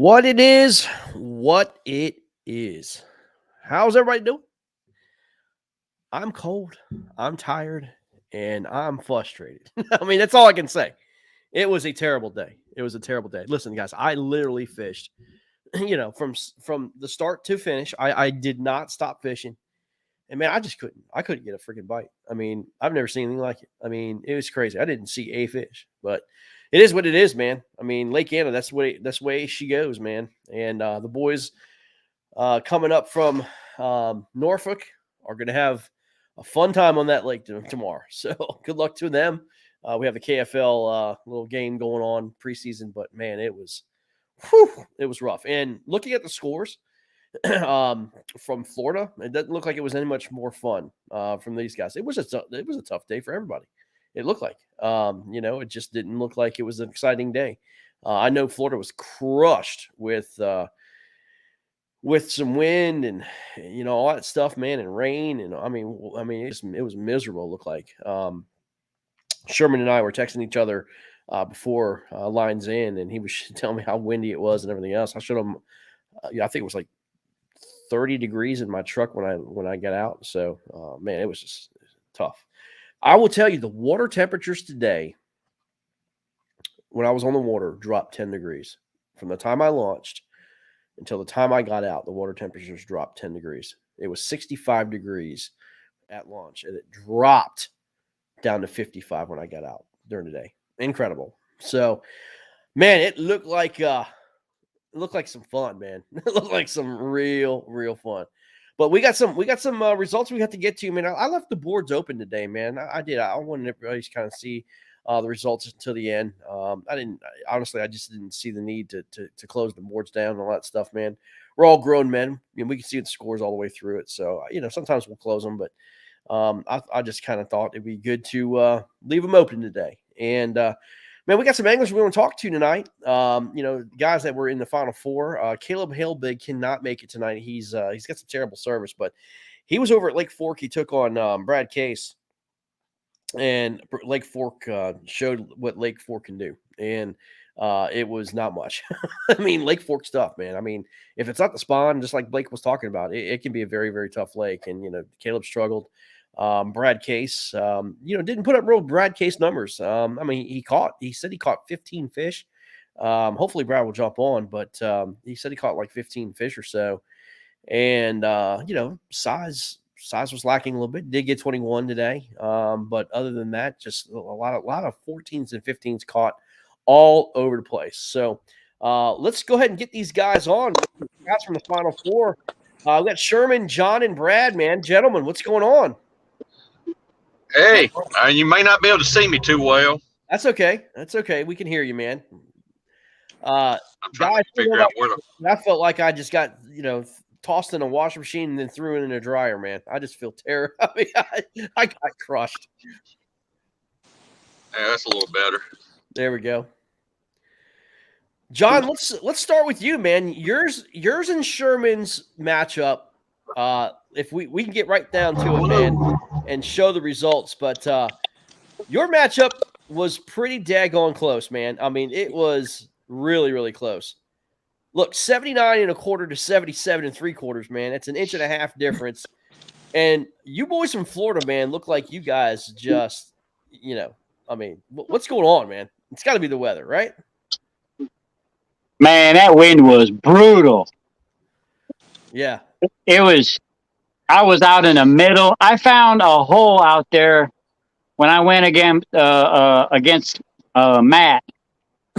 What it is, what it is. How's everybody doing? I'm cold, I'm tired, and I'm frustrated. I mean, that's all I can say. It was a terrible day. It was a terrible day. Listen, guys, I literally fished, from the start to finish. I did not stop fishing. And man, I just couldn't. I couldn't get a freaking bite. I mean, I've never seen anything like it. I mean, it was crazy. I didn't see a fish, but it is what it is, man. I mean, Lake Anna, that's the way she goes, man. And the boys coming up from Norfolk are going to have a fun time on that lake tomorrow. So good luck to them. We have the KFL little game going on preseason, but man, it was rough. And looking at the scores from Florida, it doesn't look like it was any much more fun from these guys. It was a tough day for everybody. It looked like, it just didn't look like it was an exciting day. I know Florida was crushed with some wind and all that stuff, man, and rain, and I mean, it was miserable. It looked like Sherman and I were texting each other before lines in, and he was telling me how windy it was and everything else. I showed him. I think it was like 30 degrees in my truck when I got out. So, man, it was just tough. I will tell you, the water temperatures today, when I was on the water, dropped 10 degrees. From the time I launched until the time I got out, the water temperatures dropped 10 degrees. It was 65 degrees at launch, and it dropped down to 55 when I got out during the day. Incredible. So, man, it looked like some fun, man. It looked like some real fun. But we got some results we have to get to. Man, I left the boards open today, man. I did. I wanted everybody to kind of see the results until the end. I just didn't see the need to close the boards down and all that stuff, man. We're all grown men. We can see the scores all the way through it. So, sometimes we'll close them, but I just kind of thought it'd be good to leave them open today. And man, we got some anglers we want to talk to tonight. Guys that were in the Final Four. Caleb Halebig cannot make it tonight. He's got some terrible service, but he was over at Lake Fork. He took on Brad Case, and Lake Fork showed what Lake Fork can do, and it was not much. I mean, Lake Fork stuff, man. I mean, if it's not the spawn, just like Blake was talking about, it can be a very, very tough lake, and Caleb struggled. Brad Case, didn't put up real Brad Case numbers. He said he caught 15 fish. Hopefully Brad will jump on, but he said he caught like 15 fish or so. And, size was lacking a little bit. Did get 21 today. But other than that, just a lot of 14s and 15s caught all over the place. So let's go ahead and get these guys on. Guys from the Final Four. We got Sherman, John, and Brad, man. Gentlemen, what's going on? Hey, you may not be able to see me too well. That's okay. We can hear you, man. I'm trying to figure out where I felt like I just got, tossed in a washing machine and then threw it in a dryer, man. I just feel terrible. I mean, I got crushed. Yeah, that's a little better. There we go. John, let's start with you, man. Yours and Sherman's matchup. If we can get right down to it, man, and show the results. But your matchup was pretty daggone close, man. I mean, it was really, really close. Look, 79 1/4 to 77 3/4, man. It's an inch and a half difference. And you boys from Florida, man, look like you guys just, what's going on, man? It's got to be the weather, right? Man, that wind was brutal. Yeah. I was out in the middle. I found a hole out there when I went against Matt,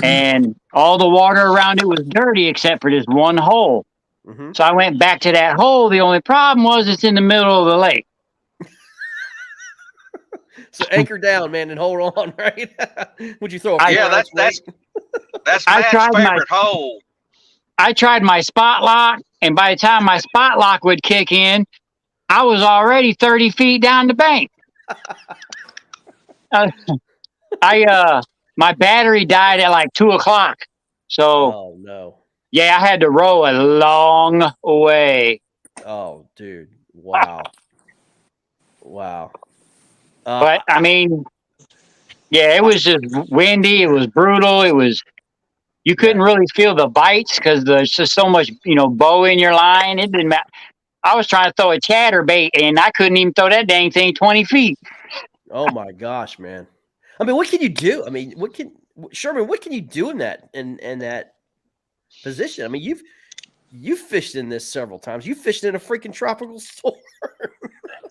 and all the water around it was dirty except for this one hole. Mm-hmm. So I went back to that hole. The only problem was it's in the middle of the lake. So anchor down, man, and hold on, right? Would you throw that's Matt's favorite hole. I tried my spot lock, and by the time my spot lock would kick in, I was already 30 feet down the bank. My battery died at like 2:00. So, oh no. Yeah, I had to row a long way. Oh, dude. Wow. Wow. But I mean, yeah, it was just windy. It was brutal. It was You couldn't really feel the bites because there's just so much, bow in your line. It didn't matter. I was trying to throw a chatterbait, and I couldn't even throw that dang thing 20 feet. Oh my gosh, man! I mean, what can you do? I mean, Sherman? What can you do in that position? I mean, you've fished in this several times. You fished in a freaking tropical storm.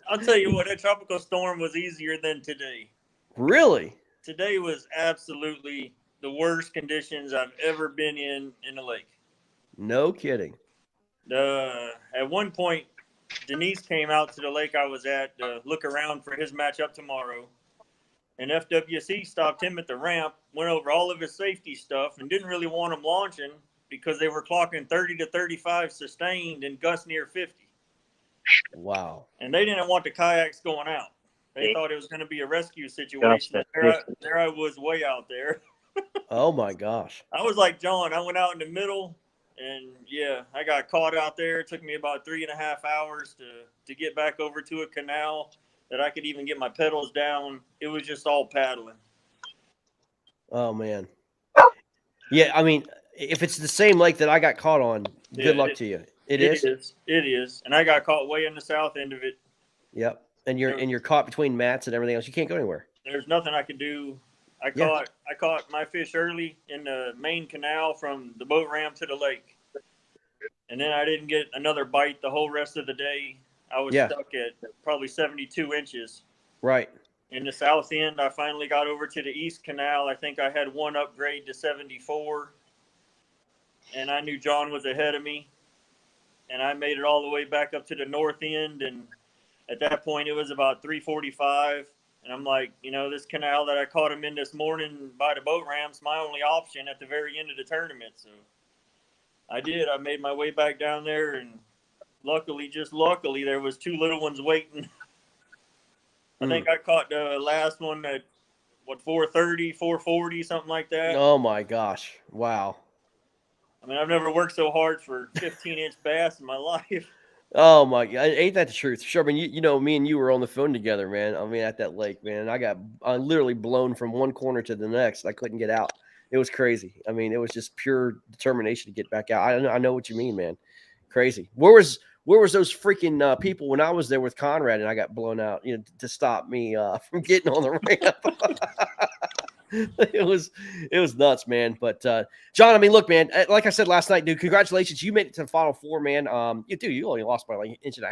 I'll tell you what, that tropical storm was easier than today. Really? Today was absolutely the worst conditions I've ever been in a lake. No kidding. At one point, Denise came out to the lake I was at to look around for his matchup tomorrow. And FWC stopped him at the ramp, went over all of his safety stuff, and didn't really want him launching because they were clocking 30 to 35 sustained and gusts near 50. Wow. And they didn't want the kayaks going out. They thought it was going to be a rescue situation. There I was way out there. Oh, my gosh. I was like John. I went out in the middle, and, yeah, I got caught out there. It took me about 3.5 hours to get back over to a canal that I could even get my pedals down. It was just all paddling. Oh, man. Yeah, I mean, if it's the same lake that I got caught on, good luck to you. It is? It is. And I got caught way in the south end of it. Yep. And you're caught between mats and everything else. You can't go anywhere. There's nothing I could do. I caught my fish early in the main canal from the boat ramp to the lake. And then I didn't get another bite the whole rest of the day. I was stuck at probably 72 inches. Right. In the south end, I finally got over to the east canal. I think I had one upgrade to 74. And I knew John was ahead of me. And I made it all the way back up to the north end. And at that point, it was about 3:45. And I'm like, this canal that I caught him in this morning by the boat ramp's my only option at the very end of the tournament. So I did. I made my way back down there, and luckily, there was 2 little ones waiting. I think I caught the last one at, 4:30, 4:40, something like that. Oh, my gosh. Wow. I mean, I've never worked so hard for 15-inch bass in my life. Oh my God, ain't that the truth? Sherman, me and you were on the phone together, man. I mean, at that lake, man. I literally blown from one corner to the next. I couldn't get out. It was crazy. I mean, it was just pure determination to get back out. I know what you mean, man. Crazy. Where was those freaking people when I was there with Conrad and I got blown out? To stop me from getting on the ramp. It was nuts, man. But John, I mean, look, man, like I said last night, dude, congratulations. You made it to the Final Four, man. You only lost by like 1.5 inches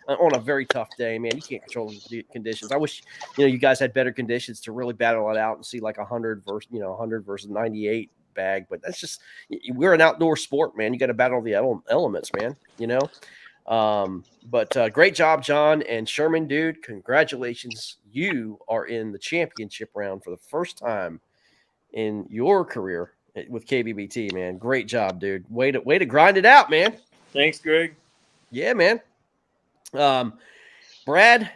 on a very tough day, man. You can't control the conditions. I wish, you guys had better conditions to really battle it out and see like 100 versus 98 bag. But that's just, we're an outdoor sport, man. You got to battle the elements, man, But great job, John and Sherman, dude. Congratulations. You are in the championship round for the first time in your career with KBBT, man. Great job, dude. Way to grind it out, man. Thanks, Greg. Yeah, man. Brad,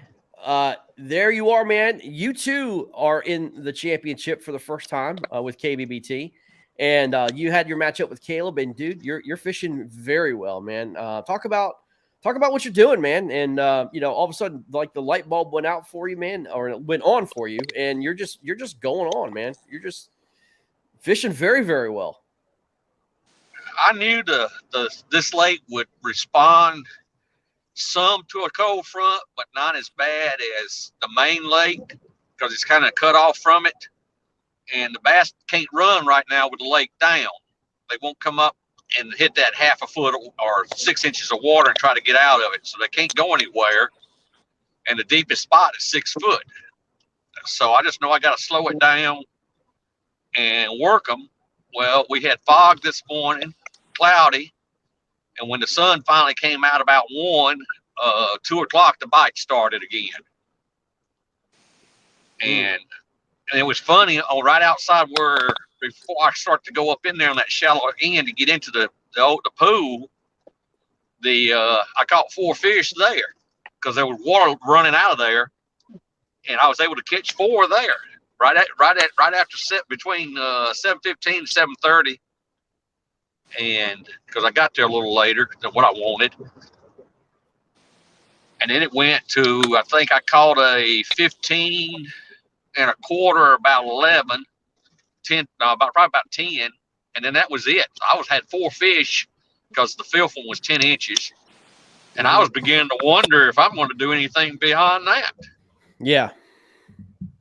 there you are, man. You too are in the championship for the first time with KBBT. And you had your matchup with Caleb, and dude, you're fishing very well, man. Talk about what you're doing, man. And all of a sudden, like the light bulb went out for you, man, or it went on for you, and you're just going on, man. You're just fishing very, very well. I knew this lake would respond some to a cold front, but not as bad as the main lake because it's kind of cut off from it. And the bass can't run right now with the lake down. They won't come up and hit that 1/2 foot or 6 inches of water and try to get out of it. So they can't go anywhere. And the deepest spot is 6 foot. So I just know I got to slow it down and work them. Well, we had fog this morning, cloudy. And when the sun finally came out about 2 o'clock, the bite started again. And it was funny, right outside where, before I start to go up in there on that shallow end to get into the pool, I caught 4 fish there because there was water running out of there, and I was able to catch 4 there right after between 7:15 and 7:30, and because I got there a little later than what I wanted. And then it went to, I think I caught a 15 and a quarter, about 11, 10, probably about 10. and then that was it. I had 4 fish because the fifth one was 10 inches, and I was beginning to wonder if I'm going to do anything beyond that. Yeah.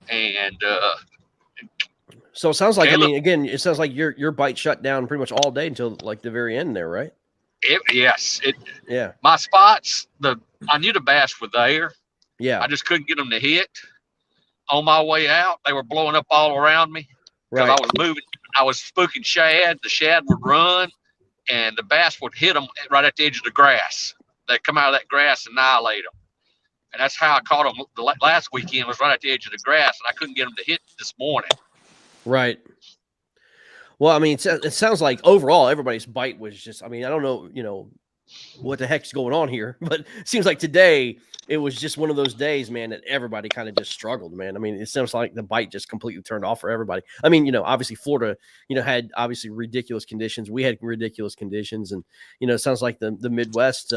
And so it sounds like, Caleb, I mean, again, it sounds like your bite shut down pretty much all day until like the very end there, right? Yes. Yeah. My spots, I knew the bass were there. Yeah. I just couldn't get them to hit. On my way out, they were blowing up all around me because Right. I was moving. I was spooking shad. The shad would run, and the bass would hit them right at the edge of the grass. They'd come out of that grass and annihilate them. And that's how I caught them the last weekend, was right at the edge of the grass, and I couldn't get them to hit this morning. Right. Well, I mean, it sounds like overall everybody's bite was just, I mean, I don't know, what the heck's going on here, but it seems like today it was just one of those days, man, that everybody kind of just struggled, man. I mean, it sounds like the bite just completely turned off for everybody. I mean, obviously Florida, had obviously ridiculous conditions. We had ridiculous conditions, and, it sounds like the Midwest,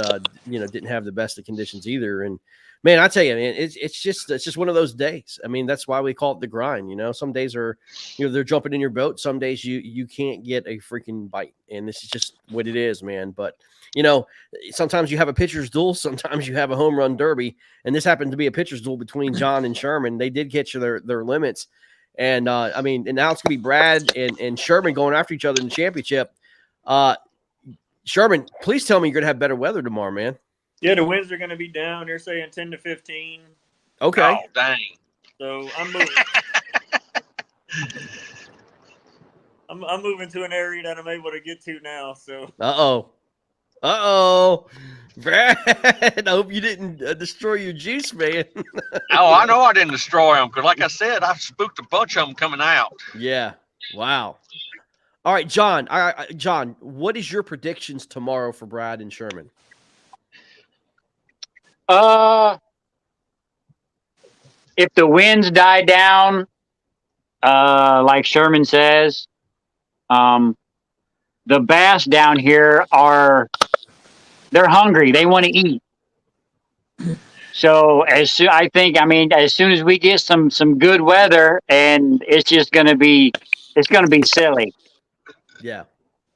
didn't have the best of conditions either. And man, I tell you, man, it's just one of those days. I mean, that's why we call it the grind. Some days are, they're jumping in your boat. Some days you can't get a freaking bite, and this is just what it is, man. But sometimes you have a pitcher's duel, sometimes you have a home run derby, and this happened to be a pitcher's duel between John and Sherman. They did get their limits, and I mean, and now it's gonna be Brad and Sherman going after each other in the championship. Sherman, please tell me you're gonna have better weather tomorrow, man. Yeah, the winds are going to be down. They're saying 10 to 15. Okay. Oh, dang. So I'm moving. I'm moving to an area that I'm able to get to now. So. Brad, I hope you didn't destroy your juice, man. Oh, I know I didn't destroy them because, like I said, I spooked a bunch of them coming out. Yeah. Wow. All right, John. John, what is your predictions tomorrow for Brad and Sherman? If the winds die down, like Sherman says, the bass down here they're hungry. They want to eat. So as soon as we get some good weather, and it's gonna be silly. Yeah.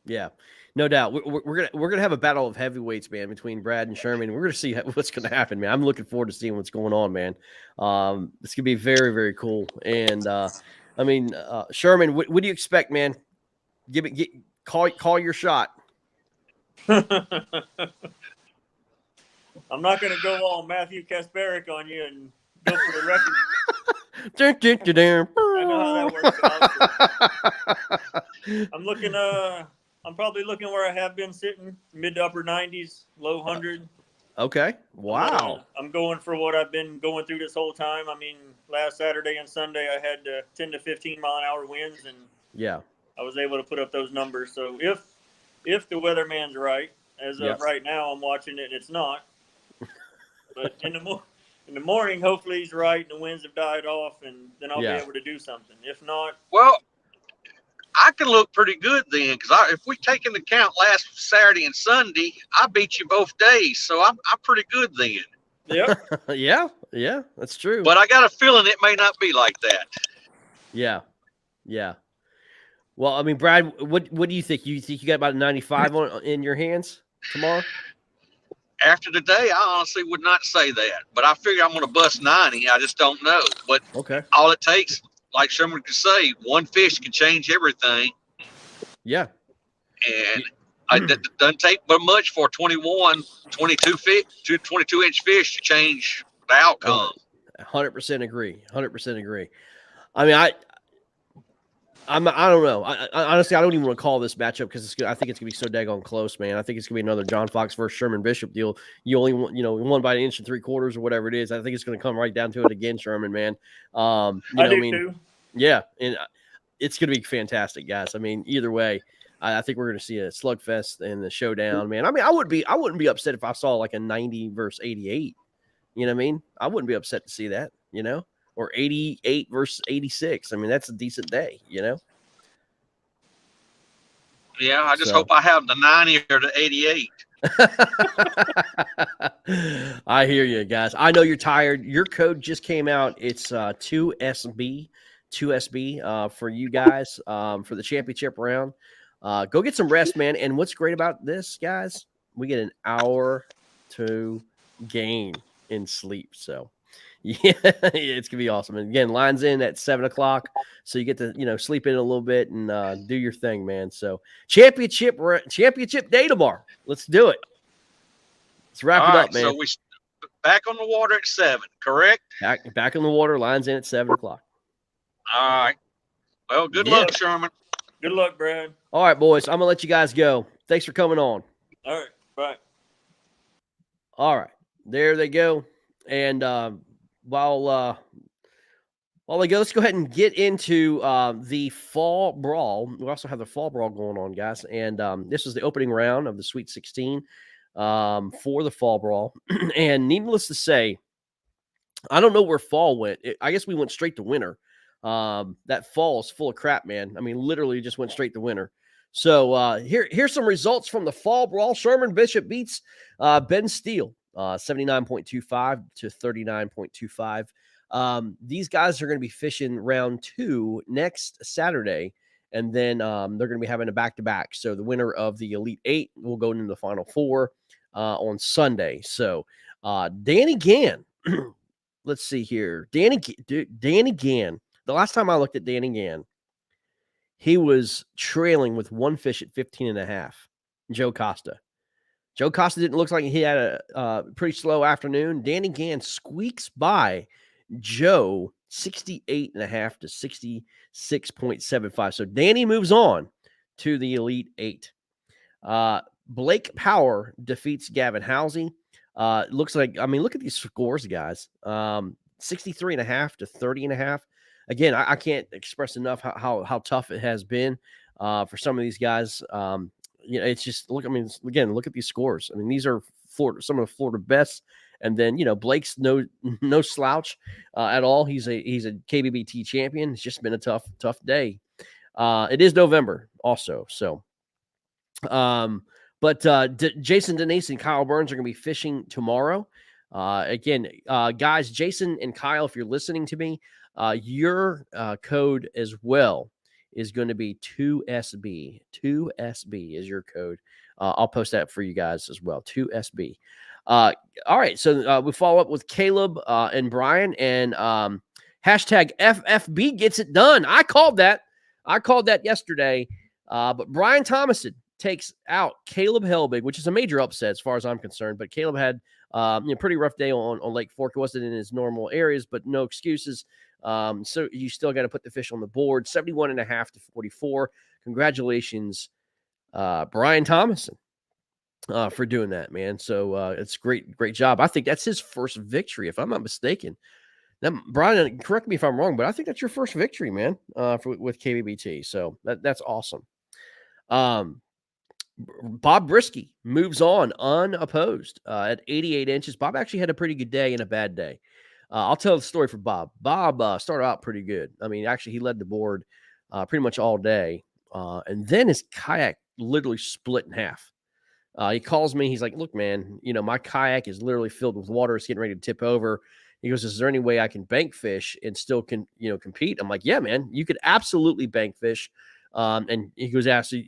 Yeah. No doubt. We're gonna have a battle of heavyweights, man, between Brad and Sherman. We're gonna see what's gonna happen, man. I'm looking forward to seeing what's going on, man. It's gonna be very, very cool. And I mean, Sherman, what do you expect, man? Call your shot. I'm not going to go all Matthew Kasperick on you and go for the record. I know how that works. I'm probably looking where I have been sitting, mid to upper 90s, low 100. Okay. Wow. I'm going for what I've been going through this whole time. I mean, last Saturday and Sunday I had 10 to 15 mile an hour winds, and yeah, I was able to put up those numbers. So if the weatherman's right, as of right now, I'm watching it and it's not. But in the morning, hopefully he's right and the winds have died off, and then I'll be able to do something. If not, well, I can look pretty good then, because if we take into account last Saturday and Sunday, I beat you both days, so I'm pretty good then. Yeah. yeah, that's true. But I got a feeling it may not be like that. Yeah. Well, I mean, Brad, what do you think? You think you got about 95 in your hands tomorrow? After today, I honestly would not say that, but I figure I'm going to bust 90. I just don't know. But all it takes, like Sherman could say, one fish can change everything. Yeah. And it doesn't take but much for 22-inch fish to change the outcome. 100% agree. 100% agree. I mean, I don't know. I honestly, I don't even want to call this matchup because I think it's gonna be so daggone close, man. I think it's gonna be another John Fox versus Sherman Bishop deal. You only won by 1 inch and 3/4 or whatever it is. I think it's gonna come right down to it again, Sherman, man. I do too. Yeah, and it's gonna be fantastic, guys. I mean, either way, I think we're gonna see a slugfest and the showdown, man. I mean, I wouldn't be upset if I saw like a 90 versus 88. You know what I mean? I wouldn't be upset to see that. Or 88 versus 86. I mean, that's a decent day, Yeah, I just hope I have the 90 or the 88. I hear you, guys. I know you're tired. Your code just came out. It's 2SB for you guys for the championship round. Go get some rest, man. And what's great about this, guys, we get an hour to gain in sleep. So, yeah, it's gonna be awesome. And again, lines in at 7:00, so you get to sleep in a little bit and do your thing, man. So, championship day tomorrow. Let's do it. Let's wrap All it right, up, man. so we back on the water at 7, correct? Back in the water. Lines in at 7:00. All right. Well, good Yeah. luck, Sherman. Good luck, Brad. All right, boys. I'm gonna let you guys go. Thanks for coming on. All right, bye. All right, there they go. And while they go, let's go ahead and get into the fall brawl. We also have the fall brawl going on, guys. And this is the opening round of the Sweet 16 for the fall brawl. And needless to say, I don't know where fall went. I guess we went straight to winter. That fall is full of crap, man. I mean, literally just went straight to winter. So here's some results from the fall brawl. Sherman Bishop beats Ben Steele 79.25 to 39.25. These guys are going to be fishing round 2 next Saturday, and then they're going to be having a back-to-back. So the winner of the Elite 8 will go into the Final 4 on Sunday. So Danny Gann, let's see here. Danny Gann. The last time I looked at Danny Gann, he was trailing with one fish at 15.5. Joe Costa. Joe Costa didn't look like he had a pretty slow afternoon. Danny Gann squeaks by Joe 68.5 to 66.75. So Danny moves on to the Elite 8. Blake Power defeats Gavin Housey. Looks like, I mean, look at these scores, guys. 63.5 to 30.5. Again, I can't express enough how tough it has been for some of these guys. It's just look at these scores. I mean, these are some of the Florida best. And then Blake's no slouch at all. He's a KBBT champion. It's just been a tough day. It is November also, so. But Jason Denise and Kyle Burns are going to be fishing tomorrow. Again, guys, Jason and Kyle, if you're listening to me, your code as well is going to be 2SB. 2SB is your code. I'll post that for you guys as well. 2SB. All right. So we follow up with Caleb and Brian, and hashtag FFB gets it done. I called that yesterday. But Brian Thomason takes out Caleb Helbig, which is a major upset as far as I'm concerned. But Caleb had pretty rough day on Lake Fork. It wasn't in his normal areas, but no excuses. So you still got to put the fish on the board. 71.5 to 44. Congratulations, Brian Thomason, for doing that, man. So it's great job. I think that's his first victory, if I'm not mistaken. Now, Brian, correct me if I'm wrong, but I think that's your first victory, man, with KBBT. So that's awesome. Bob Brisky moves on unopposed at 88 inches. Bob actually had a pretty good day and a bad day. I'll tell the story for Bob. Bob started out pretty good. I mean, actually, he led the board pretty much all day. And then his kayak literally split in half. He calls me. He's like, look, man, my kayak is literally filled with water. It's getting ready to tip over. He goes, is there any way I can bank fish and still compete? I'm like, yeah, man, you could absolutely bank fish. And he goes, do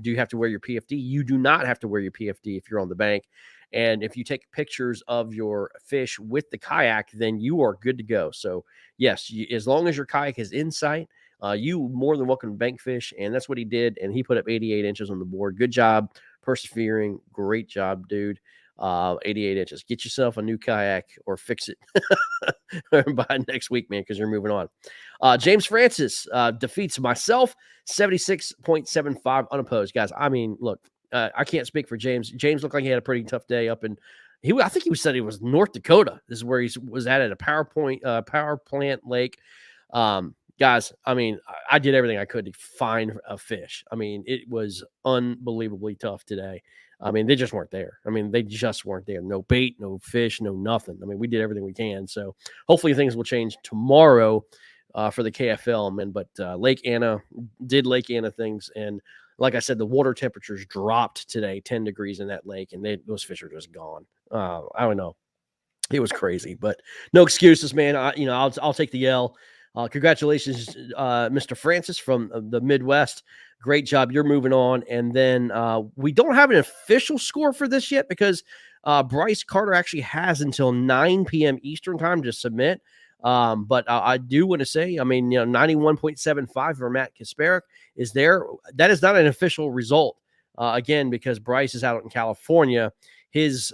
you have to wear your PFD? You do not have to wear your PFD if you're on the bank. And if you take pictures of your fish with the kayak, then you are good to go. So yes, as long as your kayak is in sight, you more than welcome to bank fish. And that's what he did. And he put up 88 inches on the board. Good job persevering. Great job, dude. 88 inches. Get yourself a new kayak or fix it by next week, man, because you're moving on. James Francis defeats myself, 76.75 unopposed. Guys, I mean, look, I can't speak for James. James looked like he had a pretty tough day up in I think he said he was North Dakota. This is where he was at a power plant lake. Guys, I mean, I did everything I could to find a fish. I mean, it was unbelievably tough today. I mean, they just weren't there. I mean, they just weren't there. No bait, no fish, no nothing. I mean, we did everything we can. So hopefully things will change tomorrow for the KFL, man. But Lake Anna did Lake Anna things. And like I said, the water temperatures dropped today, 10 degrees in that lake, and those fish are just gone. I don't know. It was crazy, but no excuses, man. I'll take the L. Congratulations, Mr. Francis from the Midwest. Great job. You're moving on. And then we don't have an official score for this yet because Bryce Carter actually has until 9 p.m. Eastern time to submit. But I do want to say, I mean, 91.75 for Matt Kasparek is there. That is not an official result. Again, because Bryce is out in California. His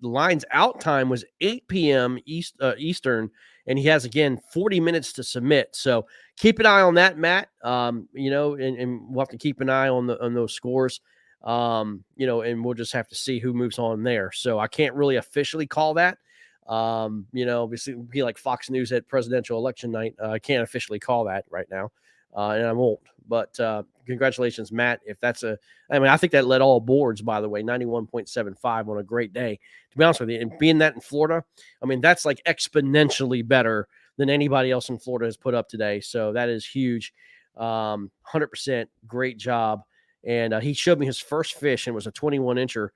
lines out time was 8 p.m. Eastern, and he has, again, 40 minutes to submit. So keep an eye on that, Matt. And we'll have to keep an eye on those scores. And we'll just have to see who moves on there. So I can't really officially call that. Obviously it would be like Fox News at presidential election night. I can't officially call that right now. And I won't, but congratulations, Matt. I think that led all boards, by the way, 91.75 on a great day, to be honest with you. And being that in Florida, I mean, that's like exponentially better than anybody else in Florida has put up today. So that is huge. 100% great job. And he showed me his first fish, and it was a 21-incher.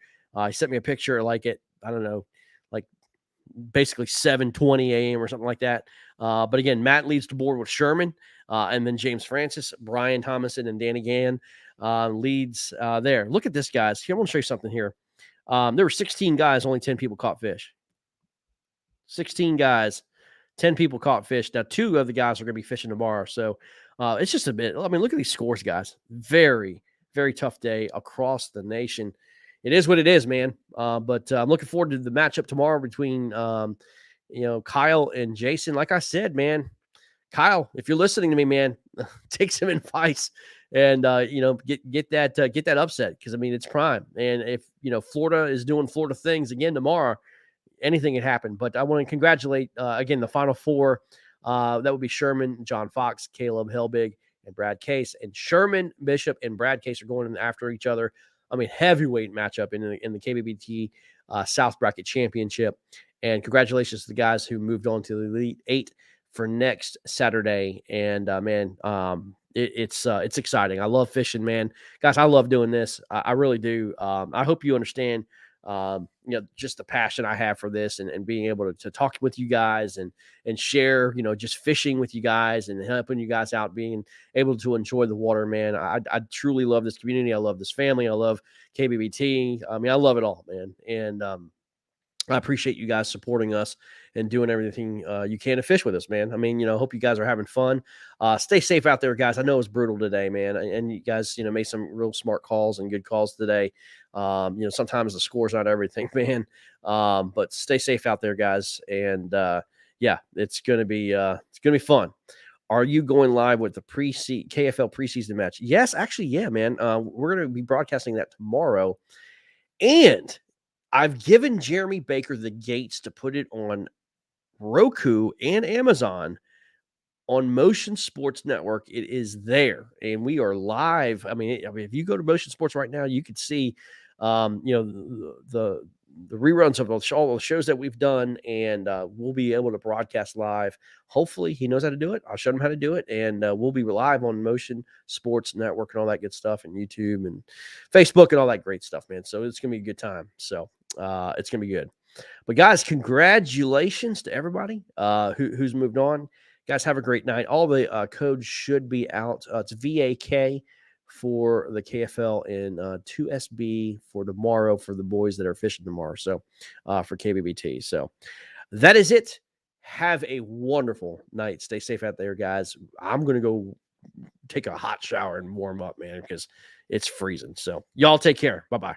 He sent me a picture like I don't know, like basically 7:20 a.m. or something like that. But again, Matt leads the board with Sherman, and then James Francis, Brian Thomason, and Danny Gann leads there. Look at this, guys. Here, I want to show you something here. There were 16 guys, only 10 people caught fish. 16 guys, 10 people caught fish. Now, 2 of the guys are going to be fishing tomorrow. So it's just a bit. I mean, look at these scores, guys. Very, very tough day across the nation. It is what it is, man. But I'm looking forward to the matchup tomorrow between, Kyle and Jason. Like I said, man, Kyle, if you're listening to me, man, take some advice and, get that upset. Cause I mean, it's prime. And if, Florida is doing Florida things again tomorrow, anything can happen. But I want to congratulate, again, the final 4. That would be Sherman, John Fox, Caleb Helbig, and Brad Case. And Sherman, Bishop, and Brad Case are going in after each other. I mean, heavyweight matchup in the KBBT South Bracket Championship. And congratulations to the guys who moved on to the Elite 8 for next Saturday. And, it's exciting. I love fishing, man. Guys, I love doing this. I really do. I hope you understand, just the passion I have for this and being able to talk with you guys and share, just fishing with you guys and helping you guys out, being able to enjoy the water, man. I truly love this community. I love this family. I love KBBT. I mean, I love it all, man. And, I appreciate you guys supporting us and doing everything you can to fish with us, man. I mean, hope you guys are having fun. Stay safe out there, guys. I know it was brutal today, man. And you guys, made some real smart calls and good calls today. Sometimes the score's not everything, man. But stay safe out there, guys. And it's gonna be fun. Are you going live with the KFL preseason match? Yes, actually, yeah, man. We're gonna be broadcasting that tomorrow. And I've given Jeremy Baker the gates to put it on Roku and Amazon on Motion Sports Network. It is there, and we are live. I mean, if you go to Motion Sports right now, you could see, the reruns of all the shows that we've done, and we'll be able to broadcast live. Hopefully, he knows how to do it. I'll show him how to do it, and we'll be live on Motion Sports Network and all that good stuff, and YouTube and Facebook and all that great stuff, man. So it's gonna be a good time. So it's gonna be good. But guys, congratulations to everybody who's moved on. Guys, have a great night. All the codes should be out. It's VAK for the KFL and 2SB for tomorrow for the boys that are fishing tomorrow. So for KBBT. So that is it. Have a wonderful night. Stay safe out there, guys. I'm going to go take a hot shower and warm up, man, because it's freezing. So y'all take care. Bye-bye.